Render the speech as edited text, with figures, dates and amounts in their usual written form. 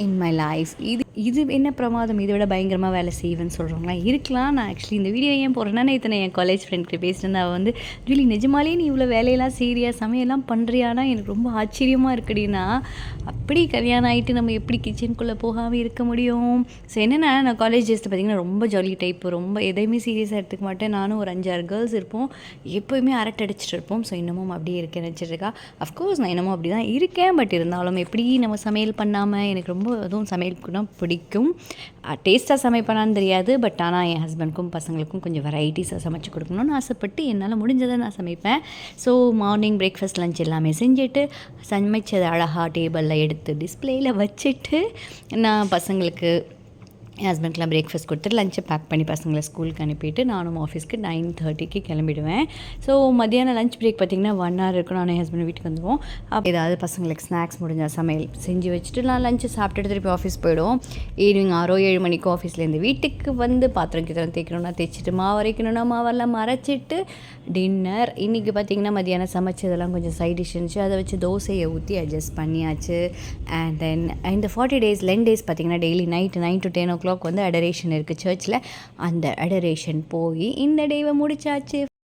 In my life. இது என்ன பிரமாதம், இதை விட பயங்கரமாக வேலை செய்வேன்னு சொல்கிறவங்களா இருக்கலாம். நான் ஆக்சுவலி இந்த வீடியோ ஏன் போடுறேன்னா, நேற்று நான் என் காலேஜ் ஃப்ரெண்ட்கிட்ட பேசிட்டு அவள் வந்து ஜூலி நிஜமாலே நீ இவ்வளோ வேலையெல்லாம் செய்கிறியா, சமையெல்லாம் பண்ணுறியானா எனக்கு ரொம்ப ஆச்சரியமாக இருக்குடின்னா, அப்படி கல்யாணம் ஆகிட்டு நம்ம எப்படி கிச்சனுக்குள்ளே போகாமல் இருக்க முடியும். ஸோ என்னென்னா, நான் காலேஜ் டேஸில் பார்த்திங்கன்னா ரொம்ப ஜாலி டைப்பு, ரொம்ப எதையுமே சீரியஸாக எடுத்துக்க மாட்டேன். நானும் ஒரு 5-6 கேர்ள்ஸ் இருப்போம், எப்போயுமே அரட்டை அடிச்சிட்டு இருப்போம். ஸோ இன்னமும் அப்படியே இருக்கேன் நினச்சிட்ருக்கா. அஃப்கோர்ஸ் நான் இன்னமும் அப்படி தான் இருக்கேன். பட் இருந்தாலும் எப்படி நம்ம சமையல் பண்ணாமல், எனக்கு ரொம்ப அதுவும் சமையலுக்குனா பிடிக்கும். டேஸ்ட்டாக சமைப்பேனான்னு தெரியாது, பட் ஆனால் என் ஹஸ்பண்டுக்கும் பசங்களுக்கும் கொஞ்சம் வெரைட்டிஸாக சமைச்சு கொடுக்கணும்னு ஆசைப்பட்டு என்னால் முடிஞ்சதை நான் சமைப்பேன். ஸோ மார்னிங் பிரேக்ஃபாஸ்ட் லஞ்ச் எல்லாமே செஞ்சுட்டு, சமைச்சதை அழகாக டேபிளில் எடுத்து டிஸ்பிளேயில் வச்சுட்டு, நான் பசங்களுக்கு என் ஹஸ்பண்ட்க்கெலாம் பிரேக்ஃபாஸ்ட் கொடுத்துட்டு லஞ்சை பேக் பண்ணி பசங்களை ஸ்கூலுக்கு அனுப்பிட்டு நானும் ஆஃபீஸ்க்கு 9:30க்கு கிளம்பிடுவேன். ஸோ மத்தியானம் லஞ்ச் பிரேக் பார்த்திங்கன்னா 1 hour இருக்கும். நான் என் ஹஸ்பண்ட் வீட்டுக்கு வந்துடுவோம். ஏதாவது பசங்களுக்கு ஸ்நாக்ஸ் முடிஞ்சால் சமையல் செஞ்சு வச்சுட்டு நான் லஞ்சை சாப்பிட்டுட்டு திருப்பி ஆஃபீஸ் போயிடுவோம். ஈவினிங் 6-7 மணிக்கு ஆஃபீஸ்லேருந்து வீட்டுக்கு வந்து பாத்திரம் தேய்க்கணும்னா தேய்ச்சிட்டு, மாவு அரைக்கணும்னா மாவெல்லாம் அரைச்சிட்டு, டின்னர் இன்றைக்கி பார்த்திங்கன்னா மத்தியானம் சமைச்சதெல்லாம் கொஞ்சம் சைட் டிஷ் இருந்துச்சு, அதை வச்சு தோசையை ஊற்றி அட்ஜஸ்ட் பண்ணியாச்சு. அண்ட் தென் இந்த 40 days லென் டேஸ் பார்த்திங்கன்னா டெய்லி நைட்டு 9 to 10 o'clock வந்து அடரேஷன் இருக்குது சர்ச்சில். அந்த அடரேஷன் போய் இந்த டேவை முடிச்சாச்சு.